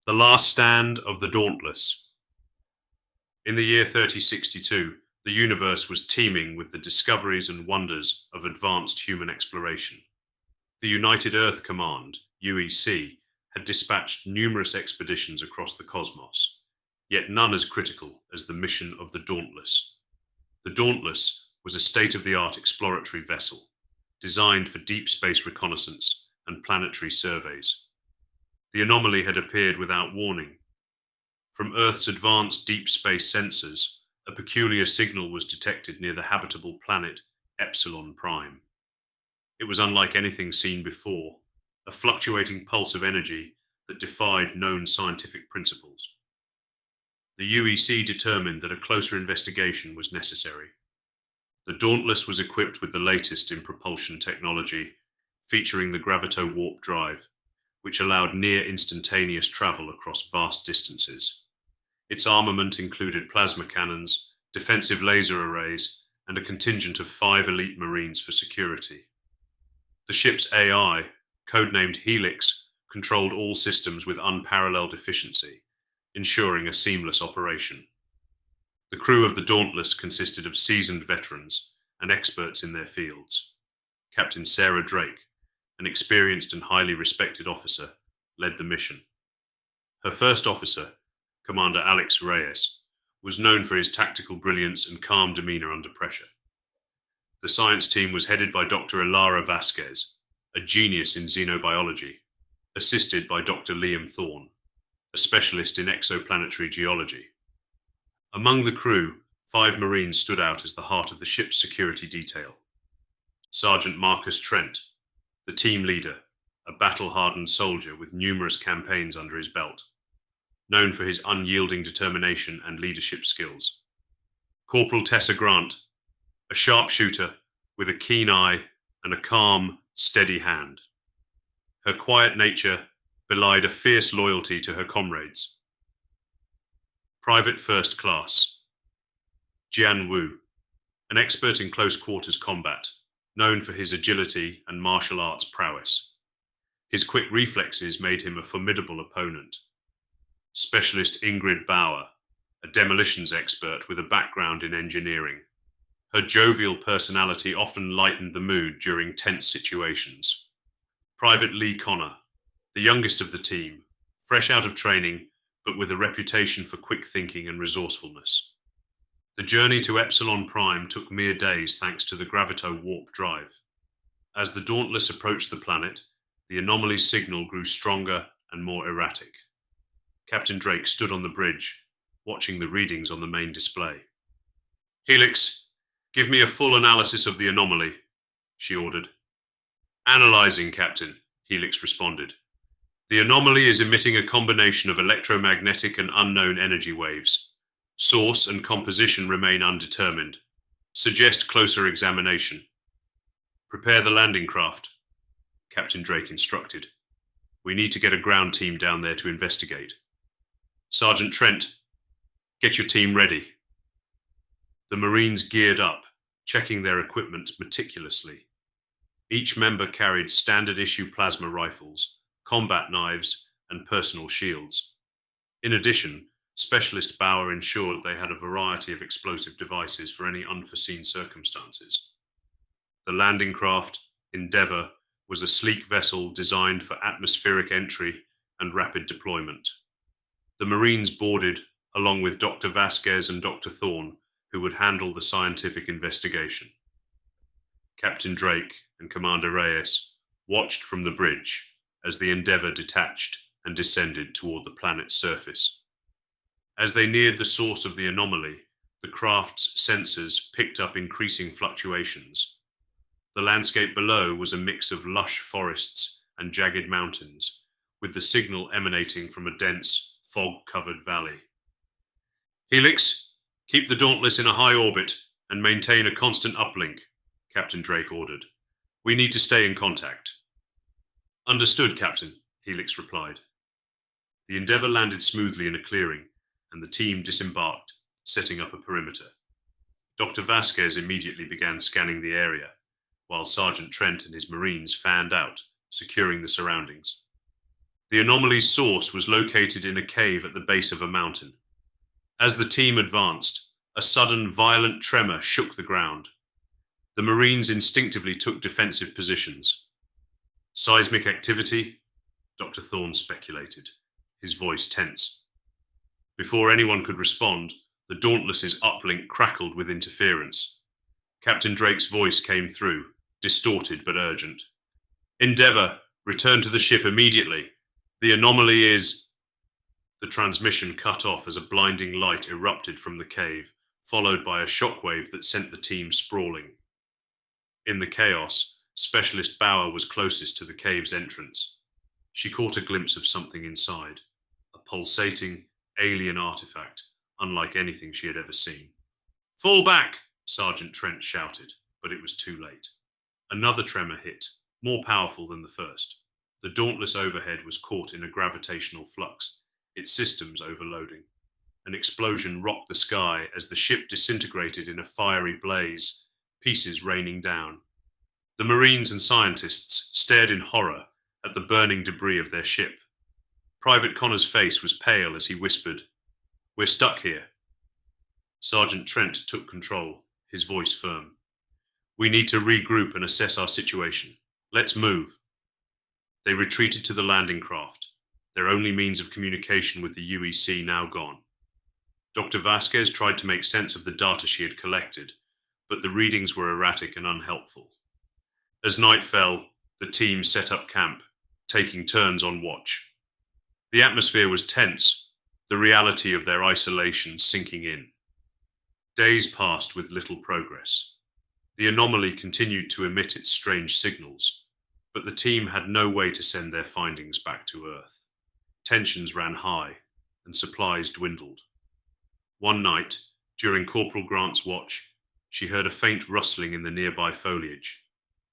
The Last Stand of the Dauntless. In the year 3062, the universe was teeming with the discoveries and wonders of advanced human exploration. The United Earth Command, UEC, had dispatched numerous expeditions across the cosmos, yet none as critical as the mission of the Dauntless. The Dauntless was a state-of-the-art exploratory vessel, designed for deep space reconnaissance and planetary surveys. The anomaly had appeared without warning. From Earth's advanced deep space sensors, a peculiar signal was detected near the habitable planet Epsilon Prime. It was unlike anything seen before, a fluctuating pulse of energy that defied known scientific principles. The UEC determined that a closer investigation was necessary. The Dauntless was equipped with the latest in propulsion technology, featuring the gravito-warp drive, which allowed near-instantaneous travel across vast distances. Its armament included plasma cannons, defensive laser arrays, and a contingent of 5 elite Marines for security. The ship's AI, codenamed Helix, controlled all systems with unparalleled efficiency, ensuring a seamless operation. The crew of the Dauntless consisted of seasoned veterans and experts in their fields. Captain Sarah Drake, an experienced and highly respected officer, led the mission. Her first officer, Commander Alex Reyes, was known for his tactical brilliance and calm demeanor under pressure. The science team was headed by Dr. Ilara Vasquez, a genius in xenobiology, assisted by Dr. Liam Thorne, a specialist in exoplanetary geology. Among the crew, 5 Marines stood out as the heart of the ship's security detail. Sergeant Marcus Trent, the team leader, a battle-hardened soldier with numerous campaigns under his belt, known for his unyielding determination and leadership skills. Corporal Tessa Grant, a sharpshooter with a keen eye and a calm, steady hand. Her quiet nature belied a fierce loyalty to her comrades. Private First Class Jian Wu, an expert in close-quarters combat, known for his agility and martial arts prowess. His quick reflexes made him a formidable opponent. Specialist Ingrid Bauer, a demolitions expert with a background in engineering. Her jovial personality often lightened the mood during tense situations. Private Lee Connor, the youngest of the team, fresh out of training, but with a reputation for quick thinking and resourcefulness. The journey to Epsilon Prime took mere days thanks to the gravito-warp drive. As the Dauntless approached the planet, the anomaly's signal grew stronger and more erratic. Captain Drake stood on the bridge, watching the readings on the main display. "Helix, give me a full analysis of the anomaly," she ordered. "Analyzing, Captain," Helix responded. "The anomaly is emitting a combination of electromagnetic and unknown energy waves. Source and composition remain undetermined. Suggest closer examination." "Prepare the landing craft," Captain Drake instructed. "We need to get a ground team down there to investigate. Sergeant Trent, get your team ready." The Marines geared up, checking their equipment meticulously. Each member carried standard-issue plasma rifles, combat knives, and personal shields. In addition, Specialist Bauer ensured they had a variety of explosive devices for any unforeseen circumstances. The landing craft, Endeavour, was a sleek vessel designed for atmospheric entry and rapid deployment. The Marines boarded, along with Dr. Vasquez and Dr. Thorne, who would handle the scientific investigation. Captain Drake and Commander Reyes watched from the bridge as the Endeavour detached and descended toward the planet's surface. As they neared the source of the anomaly, the craft's sensors picked up increasing fluctuations. The landscape below was a mix of lush forests and jagged mountains, with the signal emanating from a dense, fog-covered valley. "Helix, keep the Dauntless in a high orbit and maintain a constant uplink," Captain Drake ordered. "We need to stay in contact." "Understood, Captain," Helix replied. The Endeavour landed smoothly in a clearing, and the team disembarked, setting up a perimeter. Dr. Vasquez immediately began scanning the area, while Sergeant Trent and his Marines fanned out, securing the surroundings. The anomaly's source was located in a cave at the base of a mountain. As the team advanced, a sudden violent tremor shook the ground. The Marines instinctively took defensive positions. Seismic activity? Dr. Thorne speculated, his voice tense. Before anyone could respond, the Dauntless's uplink crackled with interference. Captain Drake's voice came through, distorted but urgent. Endeavour, return to the ship immediately. The anomaly is... The transmission cut off as a blinding light erupted from the cave, followed by a shockwave that sent the team sprawling. In the chaos, Specialist Bauer was closest to the cave's entrance. She caught a glimpse of something inside, a pulsating, alien artifact, unlike anything she had ever seen. Fall back! Sergeant Trent shouted, but it was too late. Another tremor hit, more powerful than the first. The Dauntless overhead was caught in a gravitational flux, its systems overloading. An explosion rocked the sky as the ship disintegrated in a fiery blaze, pieces raining down. The Marines and scientists stared in horror at the burning debris of their ship. Private Connor's face was pale as he whispered, "We're stuck here." Sergeant Trent took control, his voice firm. "We need to regroup and assess our situation. Let's move." They retreated to the landing craft, their only means of communication with the UEC now gone. Dr. Vasquez tried to make sense of the data she had collected, but the readings were erratic and unhelpful. As night fell, the team set up camp, taking turns on watch. The atmosphere was tense, the reality of their isolation sinking in. Days passed with little progress. The anomaly continued to emit its strange signals, but the team had no way to send their findings back to Earth. Tensions ran high, and supplies dwindled. One night, during Corporal Grant's watch, she heard a faint rustling in the nearby foliage.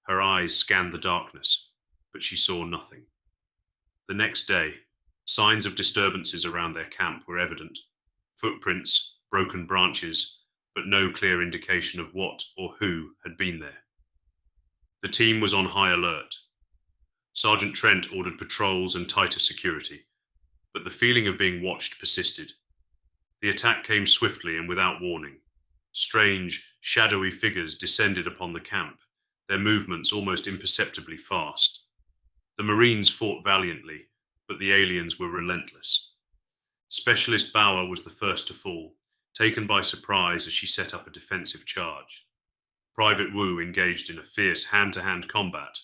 Her eyes scanned the darkness, but she saw nothing. The next day, signs of disturbances around their camp were evident. Footprints, broken branches, but no clear indication of what or who had been there. The team was on high alert. Sergeant Trent ordered patrols and tighter security, but the feeling of being watched persisted. The attack came swiftly and without warning. Strange, shadowy figures descended upon the camp, their movements almost imperceptibly fast. The Marines fought valiantly, but the aliens were relentless. Specialist Bauer was the first to fall, taken by surprise as she set up a defensive charge. Private Wu engaged in a fierce hand-to-hand combat,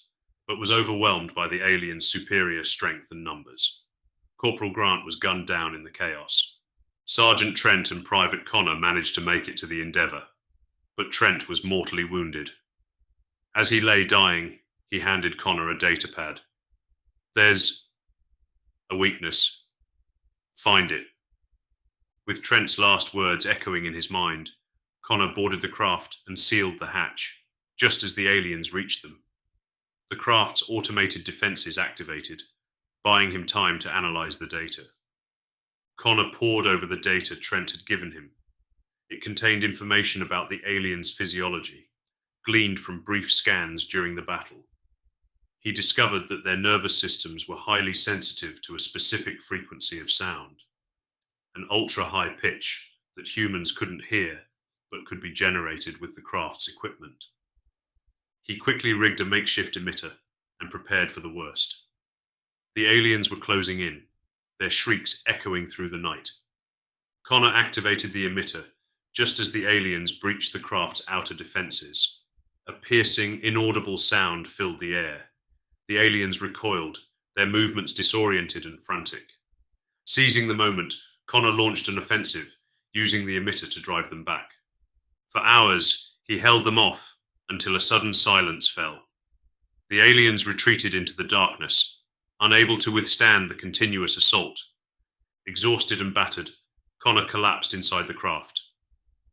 but was overwhelmed by the aliens' superior strength and numbers. Corporal Grant was gunned down in the chaos. Sergeant Trent and Private Connor managed to make it to the Endeavour, but Trent was mortally wounded. As he lay dying, he handed Connor a datapad. "There's a weakness. Find it." With Trent's last words echoing in his mind, Connor boarded the craft and sealed the hatch, just as the aliens reached them. The craft's automated defenses activated, buying him time to analyze the data. Connor pored over the data Trent had given him. It contained information about the aliens' physiology, gleaned from brief scans during the battle. He discovered that their nervous systems were highly sensitive to a specific frequency of sound, an ultra-high pitch that humans couldn't hear but could be generated with the craft's equipment. He quickly rigged a makeshift emitter and prepared for the worst. The aliens were closing in, their shrieks echoing through the night. Connor activated the emitter just as the aliens breached the craft's outer defenses. A piercing, inaudible sound filled the air. The aliens recoiled, their movements disoriented and frantic. Seizing the moment, Connor launched an offensive, using the emitter to drive them back. For hours, he held them off until a sudden silence fell. The aliens retreated into the darkness, unable to withstand the continuous assault. Exhausted and battered, Connor collapsed inside the craft.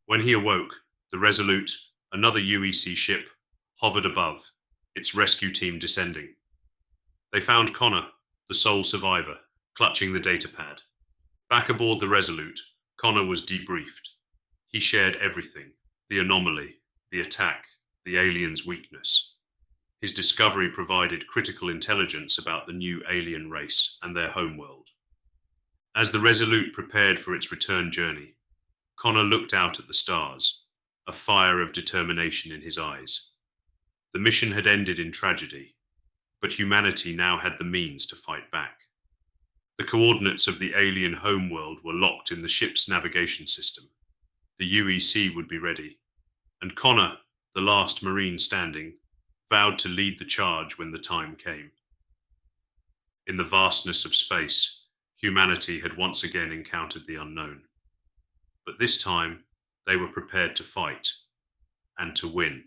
When he awoke, the Resolute, another UEC ship, hovered above, its rescue team descending. They found Connor, the sole survivor, clutching the datapad. Back aboard the Resolute, Connor was debriefed. He shared everything: the anomaly, the attack, the aliens' weakness. His discovery provided critical intelligence about the new alien race and their homeworld. As the Resolute prepared for its return journey, Connor looked out at the stars, a fire of determination in his eyes. The mission had ended in tragedy, but humanity now had the means to fight back. The coordinates of the alien homeworld were locked in the ship's navigation system. The UEC would be ready, and Connor, the last Marine standing, vowed to lead the charge when the time came. In the vastness of space, humanity had once again encountered the unknown. But this time, they were prepared to fight and to win.